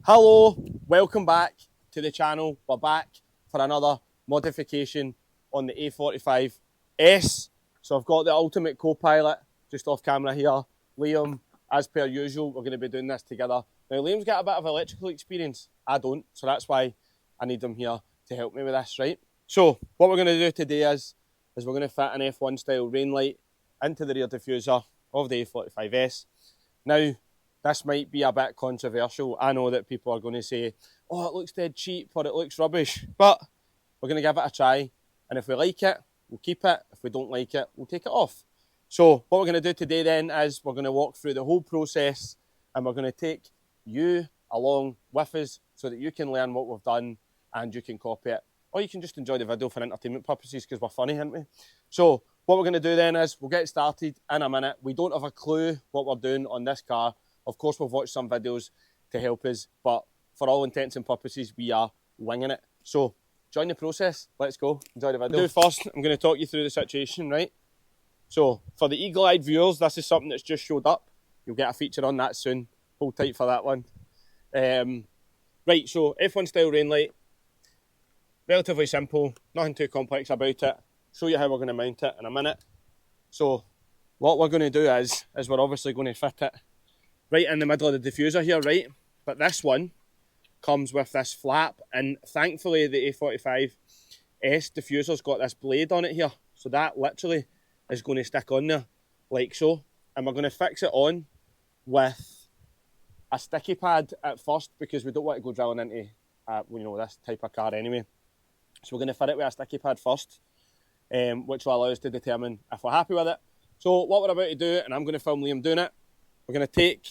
Hello, welcome back to the channel. We're back for another modification on the A45S. So I've got the ultimate co-pilot just off camera here, Liam. As per usual, we're going to be doing this together. Now Liam's got a bit of electrical experience, I don't, so that's why I need him here to help me with this, right? So what we're going to do today is we're going to fit an F1 style rain light into the rear diffuser of the A45S. Now, this might be a bit controversial. I know that people are going to say, oh, it looks dead cheap or it looks rubbish, but we're going to give it a try. And if we like it, we'll keep it. If we don't like it, we'll take it off. So what we're going to do today then is we're going to walk through the whole process and we're going to take you along with us so that you can learn what we've done and you can copy it. Or you can just enjoy the video for entertainment purposes because we're funny, aren't we? So what we're going to do then is we'll get started in a minute. We don't have a clue what we're doing on this car. Of course, we've watched some videos to help us, but for all intents and purposes, we are winging it. So, join the process. Let's go. Enjoy the video. First, I'm going to talk you through the situation, right? So, for the eagle-eyed viewers, this is something that's just showed up. You'll get a feature on that soon. Hold tight for that one. Right, so F1 style rain light. Relatively simple. Nothing too complex about it. Show you how we're going to mount it in a minute. So, what we're going to do is we're obviously going to fit it right in the middle of the diffuser here, right? But this one comes with this flap, and thankfully the A45S diffuser's got this blade on it here. So that literally is going to stick on there, like so. And we're going to fix it on with a sticky pad at first, because we don't want to go drilling into this type of car anyway. So we're going to fit it with a sticky pad first, which will allow us to determine if we're happy with it. So what we're about to do, and I'm going to film Liam doing it, we're going to take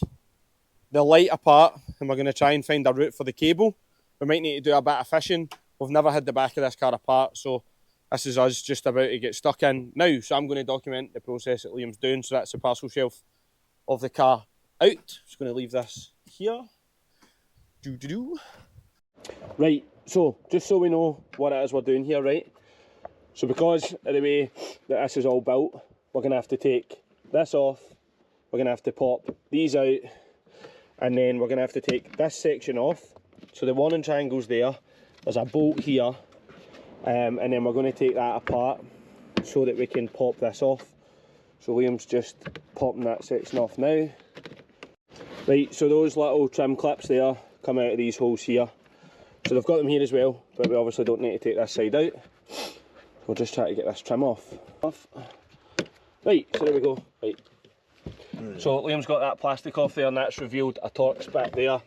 the light apart and we're going to try and find a route for the cable. We might need to do a bit of fishing. We've never had the back of this car apart, so this is us just about to get stuck in now. So I'm going to document the process that Liam's doing. So that's the parcel shelf of the car out. Just going to leave this here. Right, so just so we know what it is we're doing here, right? So because of the way that this is all built, we're going to have to take this off. We're going to have to pop these out, and then we're going to have to take this section off. So the warning triangle's there, there's a bolt here, and then we're going to take that apart so that we can pop this off. So Liam's just popping that section off now. Right, so those little trim clips there come out of these holes here. So they've got them here as well, but we obviously don't need to take this side out. We'll just try to get this trim off. Right, so there we go. Right. So Liam's got that plastic off there, and that's revealed a Torx bit there.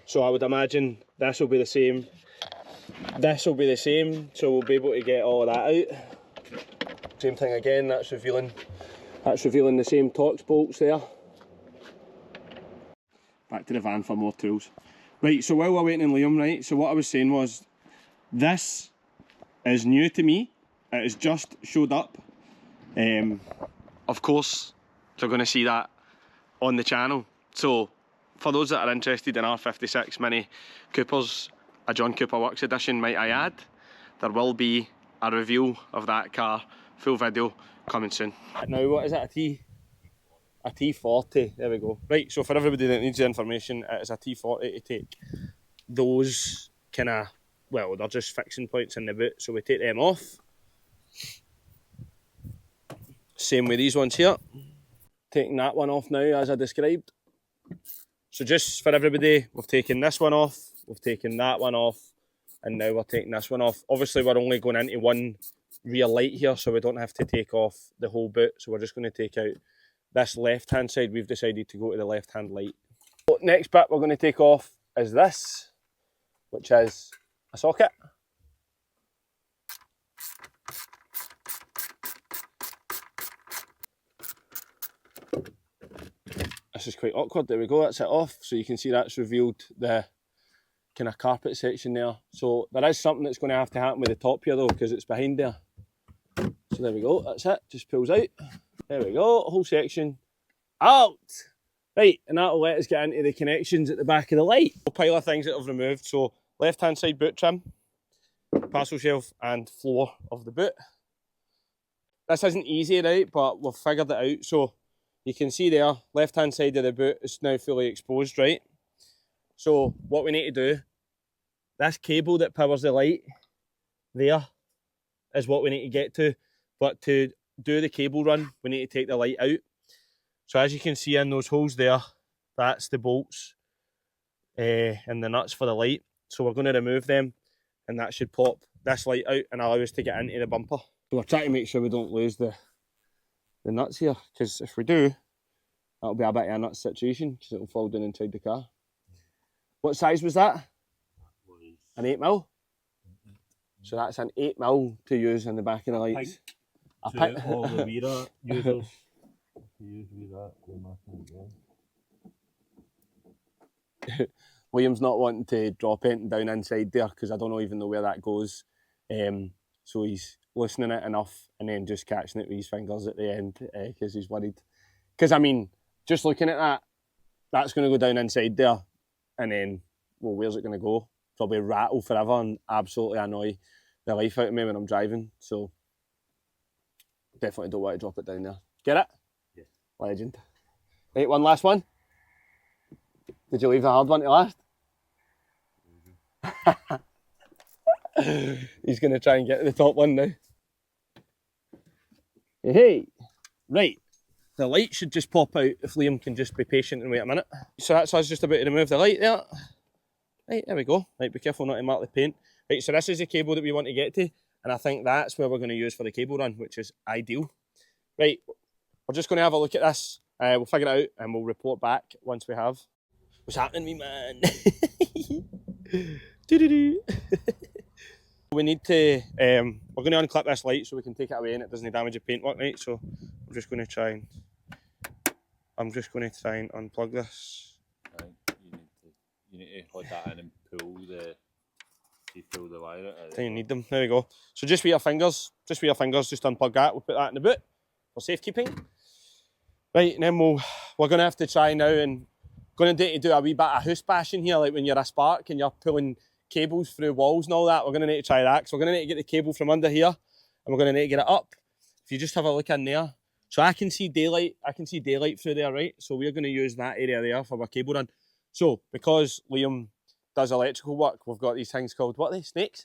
So I would imagine this will be the same. This will be the same, so we'll be able to get all of that out. Same thing again, that's revealing the same Torx bolts there. Back to the van for more tools. Right, so while we're waiting on Liam, right, so what I was saying was, this is new to me. It has just showed up. Of course, you're going to see that on the channel. So for those that are interested in R56 Mini Coopers, a John Cooper Works edition might I add, there will be a review of that car, full video, coming soon. Now what is it, a T40, there we go. Right, so for everybody that needs the information, it is a T40 to take those kind of, well, they're just fixing points in the boot, so we take them off. Same with these ones here. Taking that one off now as I described. So just for everybody, we've taken this one off, we've taken that one off, and now we're taking this one off. Obviously we're only going into one rear light here, so we don't have to take off the whole boot, so we're just going to take out this left hand side. We've decided to go to the left hand light. So next bit we're going to take off is this, which is a socket. This is quite awkward. There we go, that's it off. So you can see that's revealed the kind of carpet section there. So there is something that's going to have to happen with the top here though, because it's behind there. So there we go, that's it, just pulls out. There we go, whole section out. Right, and that'll let us get into the connections at the back of the light. A pile of things that I've removed. So left hand side boot trim, parcel shelf and floor of the boot. This isn't easy, right, but we've figured it out. So you can see there, left hand side of the boot is now fully exposed, right? So what we need to do, this cable that powers the light there is what we need to get to. But to do the cable run, we need to take the light out. So as you can see in those holes there, that's the bolts and the nuts for the light. So we're going to remove them, and that should pop this light out and allow us to get into the bumper. So we're trying to make sure we don't lose the nuts here, because if we do, that'll be a bit of a nut situation, because it'll fall down inside the car. What size was that? An 8mm? So that's an 8mm to use in the back of the lights. A pink. To all the Wira users use Wira, Liam's not wanting to drop anything down inside there, because I don't even know where that goes. So he's loosening it enough and then just catching it with his fingers at the end, because he's worried. Because I mean, just looking at that, that's going to go down inside there, and then, well, where's it going to go? Probably rattle forever and absolutely annoy the life out of me when I'm driving. So definitely don't want to drop it down there. Get it? Yeah. Legend. Right, one last one. Did you leave the hard one to last? He's going to try and get to the top one now. Hey, right. The light should just pop out if Liam can just be patient and wait a minute. So that's us just about to remove the light there. Right, there we go. Right, be careful not to mark the paint. Right, so this is the cable that we want to get to, and I think that's where we're going to use for the cable run, which is ideal. Right, we're just going to have a look at this. We'll figure it out and we'll report back once we have. What's happening, me man? We need to, we're going to unclip this light so we can take it away and it doesn't damage the paintwork, right? So I'm just going to try and, unplug this. Right, you need to hold that in and pull the wire out. Then you need them. There we go. So just with your fingers, just unplug that. We'll put that in the boot for safekeeping. Right, and then we're going to have to try now and going to need to do a wee bit of house bashing here, like when you're a spark and you're pulling cables through walls and all that. We're going to need to try that. So we're going to need to get the cable from under here, and we're going to need to get it up. If you just have a look in there, so I can see daylight. I can see daylight through there, right? So we're going to use that area there for our cable run. So because Liam does electrical work, we've got these things called, what are they? Snakes?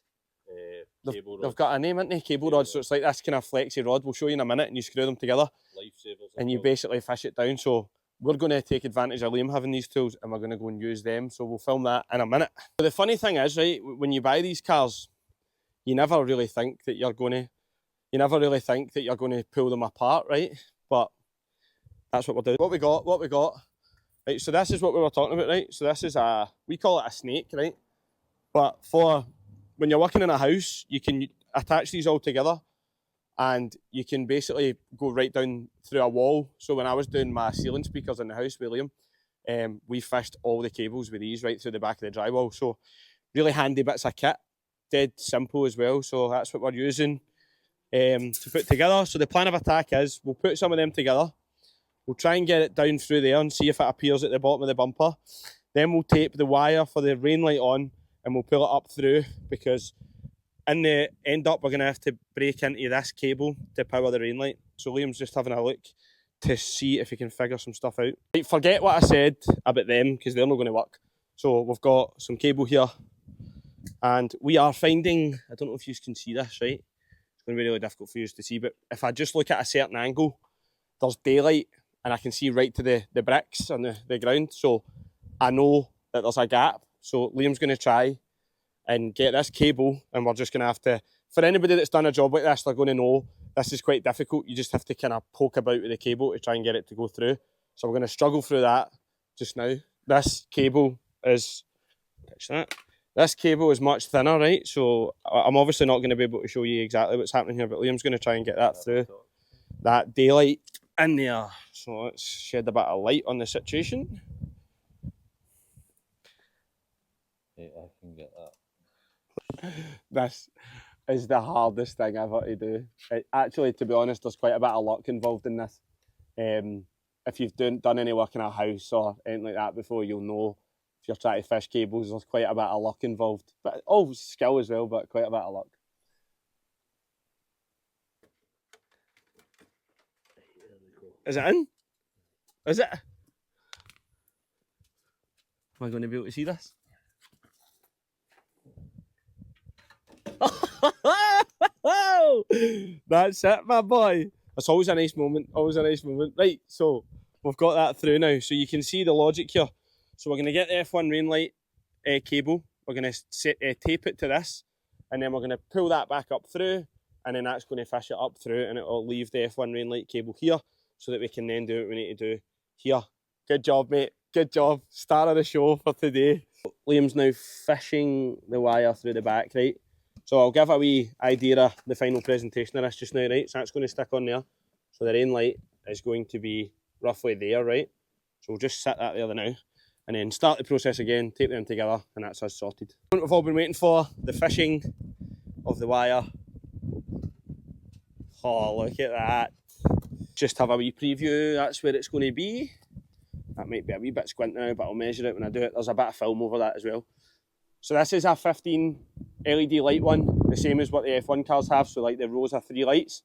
Cable rods. They've got a name, haven't they? Cable rods. So it's like this kind of flexi rod. We'll show you in a minute, and you screw them together. Lifesavers. And you basically fish it down. So we're going to take advantage of Liam having these tools, and we're going to go and use them. So we'll film that in a minute. But the funny thing is, right, when you buy these cars, you never really think that you're going to pull them apart, right? But that's what we're doing. What we got. Right, so this is what we were talking about, right? So this is we call it a snake, right? But for when you're working in a house, you can attach these all together, and you can basically go right down through a wall. So when I was doing my ceiling speakers in the house with Liam, we fished all the cables with these right through the back of the drywall. So really handy bits of kit, dead simple as well. So that's what we're using to put together. So the plan of attack is we'll put some of them together. We'll try and get it down through there and see if it appears at the bottom of the bumper. Then we'll tape the wire for the rain light on, and we'll pull it up through, because in the end up we're going to have to break into this cable to power the rain light. So Liam's just having a look to see if he can figure some stuff out. Right, forget what I said about them, because they're not going to work. So we've got some cable here, and we are finding, I don't know if you can see this, right? It's going to be really difficult for you to see, but if I just look at a certain angle, there's daylight, and I can see right to the bricks on the ground. So I know that there's a gap. So Liam's going to try and get this cable, and we're just going to have to, for anybody that's done a job like this, they're going to know this is quite difficult. You just have to kind of poke about with the cable to try and get it to go through. So we're going to struggle through that just now. This cable is, this cable is much thinner, right? So I'm obviously not going to be able to show you exactly what's happening here, but Liam's going to try and get that through. That daylight in there. So let's shed a bit of light on the situation. Yeah, I can get that. This is the hardest thing ever to do. Actually, to be honest, there's quite a bit of luck involved in this. If you've done any work in a house or anything like that before, you'll know if you're trying to fish cables, there's quite a bit of luck involved. But all skill as well, but quite a bit of luck. Is it in? Is it? Am I going to be able to see this? That's it, my boy. It's always a nice moment, always a nice moment. Right, so we've got that through now. So you can see the logic here. So we're going to get the F1 rain light cable. We're going to tape it to this. And then we're going to pull that back up through. And then that's going to fish it up through. And it'll leave the F1 rain light cable here. So that we can then do what we need to do here. Good job, mate. Good job. Start of the show for today. Liam's now fishing the wire through the back, right? So I'll give a wee idea of the final presentation of this just now, right? So that's going to stick on there. So the rain light is going to be roughly there, right? So we'll just set that there now. And then start the process again, tape them together, and that's us sorted. What we've all been waiting for, the fishing of the wire. Oh, look at that. Just have a wee preview, that's where it's going to be. That might be a wee bit squint now, but I'll measure it when I do it. There's a bit of film over that as well. So this is a 15 LED light one, the same as what the F1 cars have, so like the rows of 3 lights.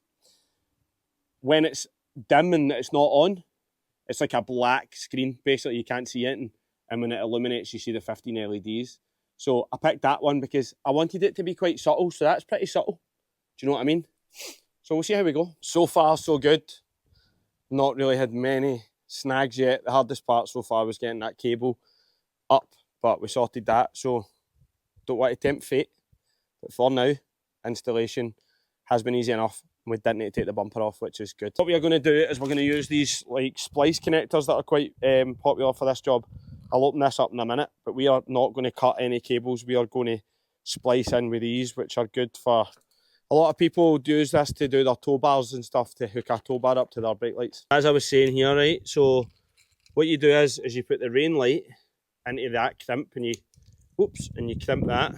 When it's dim and it's not on, it's like a black screen, basically you can't see it, and when it illuminates you see the 15 LEDs. So I picked that one because I wanted it to be quite subtle, so that's pretty subtle. Do you know what I mean? So we'll see how we go. So far so good. Not really had many snags yet. The hardest part so far was getting that cable up, but we sorted that, so don't want to tempt fate. But for now, installation has been easy enough. We didn't need to take the bumper off, which is good. What we are going to do is we're going to use these like splice connectors that are quite popular for this job. I'll open this up in a minute, but we are not going to cut any cables. We are going to splice in with these, which are good for... A lot of people use this to do their tow bars and stuff, to hook a tow bar up to their brake lights. As I was saying here, right, so what you do is you put the rain light into that crimp and you crimp that,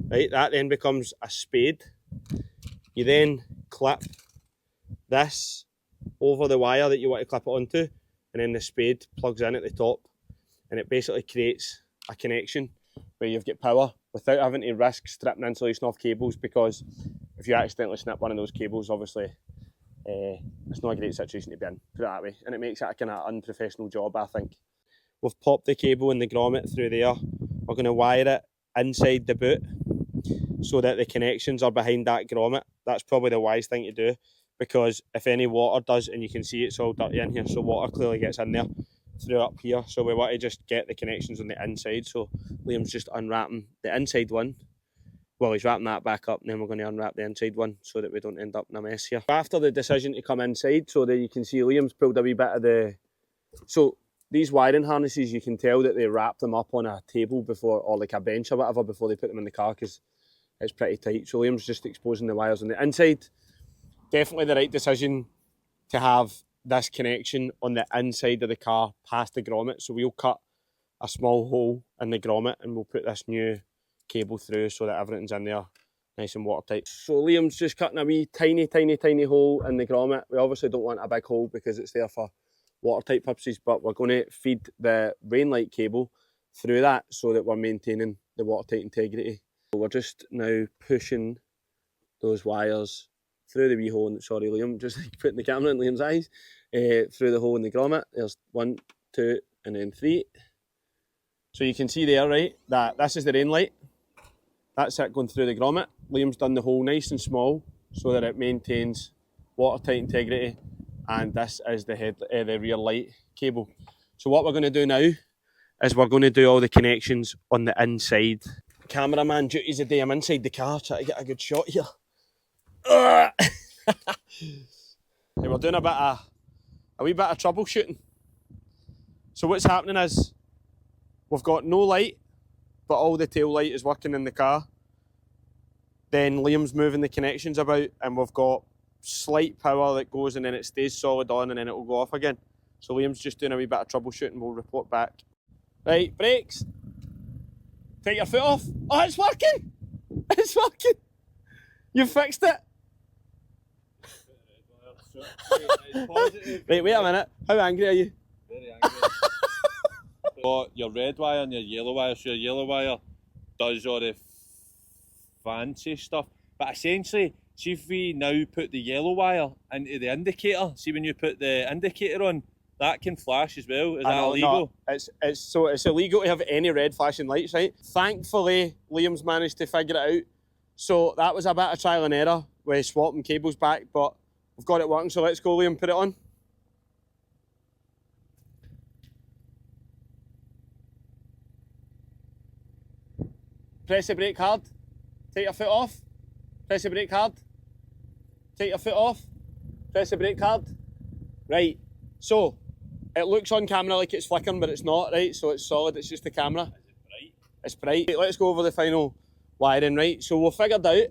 right, that then becomes a spade. You then clip this over the wire that you want to clip it onto, and then the spade plugs in at the top, and it basically creates a connection where you've got power without having to risk stripping insulation off cables, because if you accidentally snip one of those cables, obviously it's not a great situation to be in, put it that way, and it makes it a kind of unprofessional job, I think. We've popped the cable and the grommet through there. We're going to wire it inside the boot so that the connections are behind that grommet. That's probably the wise thing to do, because if any water does, and you can see it's all dirty in here, so water clearly gets in there through up here, so we want to just get the connections on the inside. So Liam's just unwrapping the inside one. Well, he's wrapping that back up, and then we're going to unwrap the inside one so that we don't end up in a mess here. After the decision to come inside, so that you can see Liam's pulled a wee bit of the... So these wiring harnesses, you can tell that they wrap them up on a table before, or like a bench or whatever, before they put them in the car, because it's pretty tight. So Liam's just exposing the wires on the inside. Definitely the right decision to have this connection on the inside of the car past the grommet. So we'll cut a small hole in the grommet and we'll put this new cable through so that everything's in there nice and watertight. So Liam's just cutting a wee tiny hole in the grommet. We obviously don't want a big hole because it's there for watertight purposes, but we're going to feed the rain light cable through that so that we're maintaining the watertight integrity. So we're just now pushing those wires through the wee hole, sorry Liam, just like putting the camera in Liam's eyes, through the hole in the grommet. There's 1, 2 and then 3. So you can see there, right, that this is the rain light. That's it going through the grommet. Liam's done the hole nice and small so that it maintains watertight integrity, and this is the rear light cable. So what we're going to do now is we're going to do all the connections on the inside. Cameraman duties today. I'm inside the car trying to get a good shot here. We're doing a wee bit of troubleshooting. So what's happening is we've got no light, but all the tail light is working in the car. Then Liam's moving the connections about, and we've got slight power that goes and then it stays solid on and then it will go off again. So Liam's just doing a wee bit of troubleshooting. We'll report back. Right, brakes. Take your foot off. Oh, it's working! It's working! You fixed it! Right, wait a minute. How angry are you? Very angry. Got your red wire and your yellow wire, so your yellow wire does all the fancy stuff. But essentially, see if we now put the yellow wire into the indicator, see when you put the indicator on, that can flash as well. Is I that know, illegal? no, it's illegal to have any red flashing lights, right? Thankfully, Liam's managed to figure it out. So that was a bit of trial and error with swapping cables back, but we've got it working. So let's go, Liam, put it on. Press the brake hard. Take your foot off. Press the brake hard. Take your foot off. Press the brake hard. Right. So it looks on camera like it's flickering, but it's not, right? So it's solid, it's just the camera. Is it bright? It's bright. Right, let's go over the final wiring, right? So we've figured out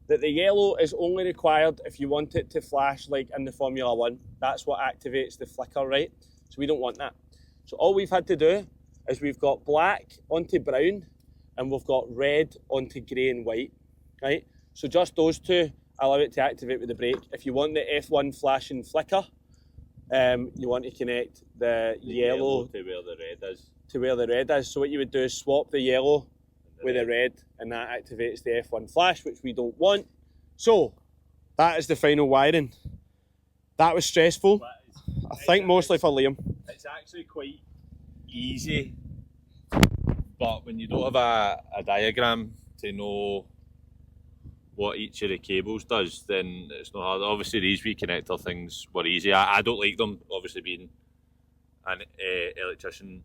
that the yellow is only required if you want it to flash like in the Formula 1. That's what activates the flicker, right? So we don't want that. So all we've had to do is we've got black onto brown and we've got red onto grey and white, right? So just those two allow it to activate with the brake. If you want the F1 flashing flicker, you want to connect the yellow to where the red is. To where the red is. So what you would do is swap the yellow with the red, and that activates the F1 flash, which we don't want. So that is the final wiring. That was stressful. I think mostly for Liam. It's actually quite easy, but when you don't have a diagram to know what each of the cables does, then it's not hard. Obviously these wee connector things were easy. I don't like them, obviously being an electrician.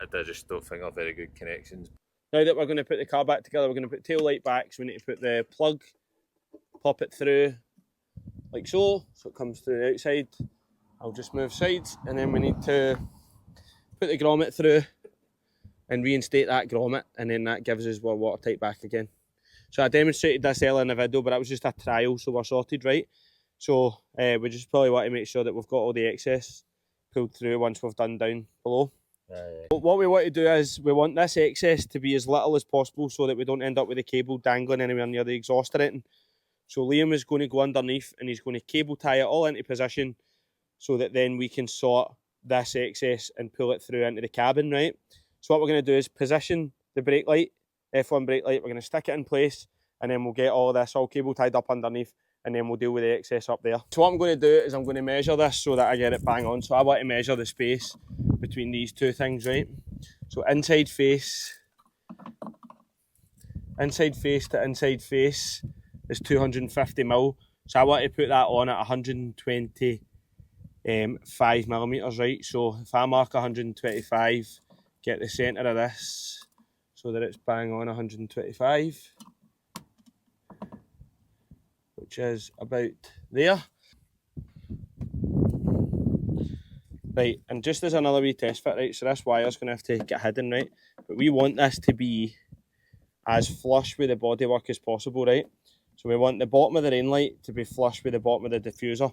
I just don't think they're very good connections. Now that we're going to put the car back together, we're going to put tail light back, so we need to put the plug, pop it through like so it comes through the outside. I'll just move sides, and then we need to put the grommet through and reinstate that grommet, and then that gives us our watertight back again. So I demonstrated this earlier in the video, but that was just a trial, so we're sorted, right? So we just probably want to make sure that we've got all the excess pulled through once we've done down below. What we want to do is we want this excess to be as little as possible so that we don't end up with the cable dangling anywhere near the exhaust or anything. So Liam is going to go underneath and he's going to cable tie it all into position so that then we can sort this excess and pull it through into the cabin, right? So what we're going to do is position the brake light, F1 brake light, we're going to stick it in place, and then we'll get all this all cable tied up underneath, and then we'll deal with the excess up there. So what I'm going to do is I'm going to measure this so that I get it bang on. So I want to measure the space between these two things, right? So inside face to inside face is 250mm. So I want to put that on at 125mm, right? So if I mark 125, get the centre of this so that it's bang on 125, which is about there. Right, and just as another wee test fit, right, so this wire's going to have to get hidden, right? But we want this to be as flush with the bodywork as possible, right? So we want the bottom of the rain light to be flush with the bottom of the diffuser.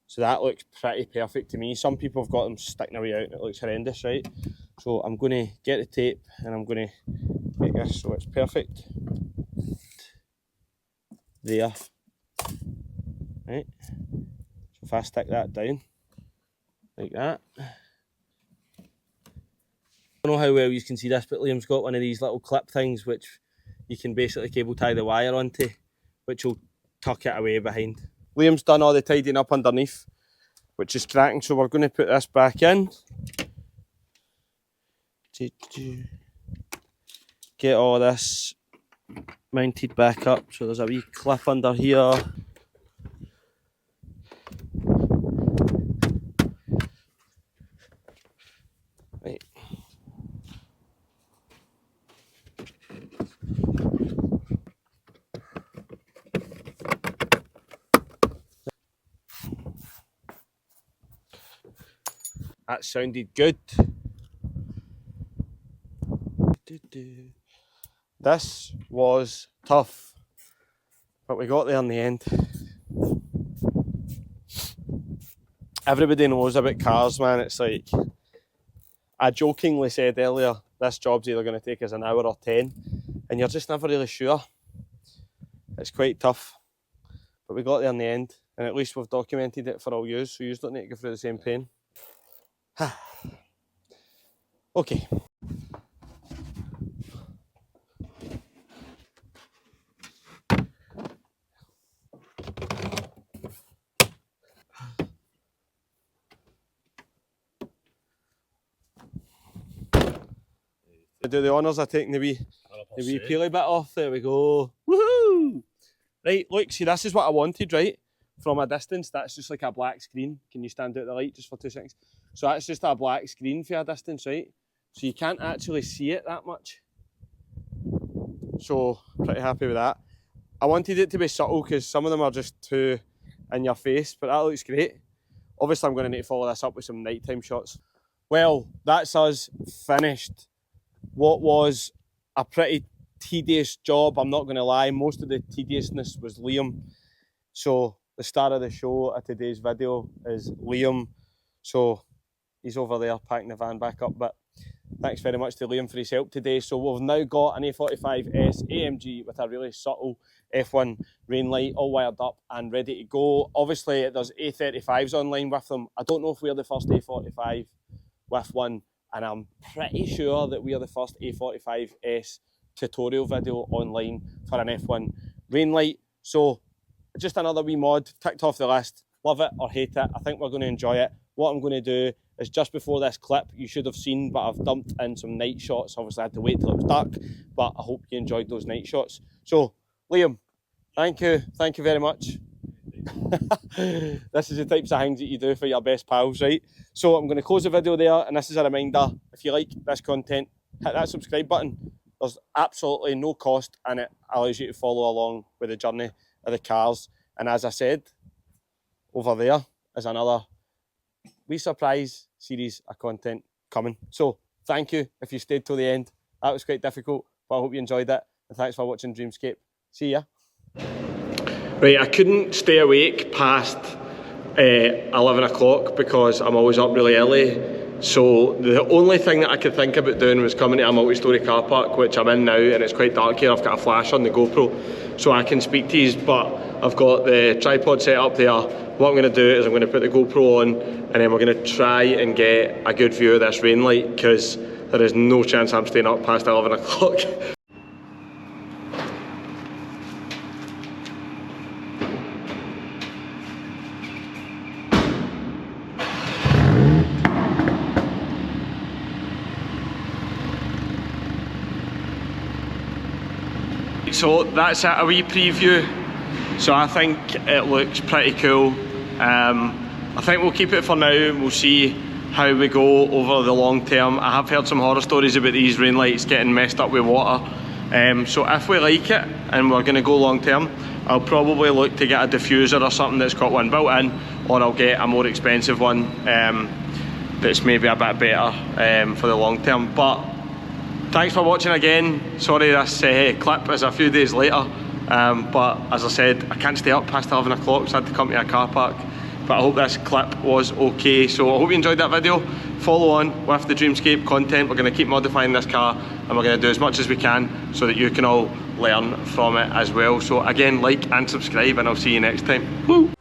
So that looks pretty perfect to me. Some people have got them sticking away out and it looks horrendous, right? So I'm going to get the tape and I'm going to make this so it's perfect. There. Right. So if I stick that down, like that. I don't know how well you can see this, but Liam's got one of these little clip things which you can basically cable tie the wire onto, which will tuck it away behind. Liam's done all the tidying up underneath, which is cracking, so we're going to put this back in. Get all this mounted back up, so there's a wee clip under here. Right. That sounded good. This was tough, but we got there in the end. Everybody knows about cars, man. It's like, I jokingly said earlier, this job's either going to take us an hour or 10, and you're just never really sure. It's quite tough, but we got there in the end, and at least we've documented it for all yous, so yous don't need to go through the same pain. Okay. To do the honours of taking the wee peely bit off. There we go. Woohoo! Right, look, see, this is what I wanted, right? From a distance, that's just like a black screen. Can you stand out the light just for 2 seconds? So that's just a black screen for a distance, right? So you can't actually see it that much. So, pretty happy with that. I wanted it to be subtle because some of them are just too in your face, but that looks great. Obviously, I'm going to need to follow this up with some nighttime shots. Well, that's us finished. What was a pretty tedious job, I'm not going to lie. Most of the tediousness was Liam. So the star of the show of today's video is Liam. So he's over there packing the van back up. But thanks very much to Liam for his help today. So we've now got an A45S AMG with a really subtle F1 rain light, all wired up and ready to go. Obviously, there's A35s online with them. I don't know if we're the first A45 with one, and I'm pretty sure that we are the first A45S tutorial video online for an F1 rain light. So just another wee mod ticked off the list. Love it or hate it, I think we're going to enjoy it. What I'm going to do is, just before this clip, you should have seen, but I've dumped in some night shots. Obviously I had to wait till it was dark, but I hope you enjoyed those night shots. So Liam, thank you very much. This is the types of things that you do for your best pals, right? So I'm going to close the video there, and this is a reminder, if you like this content, hit that subscribe button. There's absolutely no cost, and it allows you to follow along with the journey of the cars. And as I said, over there is another wee surprise series of content coming. So thank you if you stayed till the end. That was quite difficult, but I hope you enjoyed it, and thanks for watching Dreamscape. See ya. Right, I couldn't stay awake past 11 o'clock because I'm always up really early. So the only thing that I could think about doing was coming to a multi-storey car park, which I'm in now, and it's quite dark here. I've got a flash on the GoPro so I can speak to you, but I've got the tripod set up there. What I'm going to do is I'm going to put the GoPro on, and then we're going to try and get a good view of this rain light, because there is no chance I'm staying up past 11 o'clock. So that's a wee preview. So I think it looks pretty cool. I think we'll keep it for now. We'll see how we go over the long term. I have heard some horror stories about these rain lights getting messed up with water. So if we like it and we're going to go long term, I'll probably look to get a diffuser or something that's got one built in, or I'll get a more expensive one that's maybe a bit better for the long term. But thanks for watching again. Sorry this clip is a few days later, but as I said, I can't stay up past 11 o'clock, so I had to come to a car park. But I hope this clip was okay. So I hope you enjoyed that video. Follow on with the Dreamscape content. We're going to keep modifying this car, and we're going to do as much as we can so that you can all learn from it as well. So again, like and subscribe, and I'll see you next time. Woo!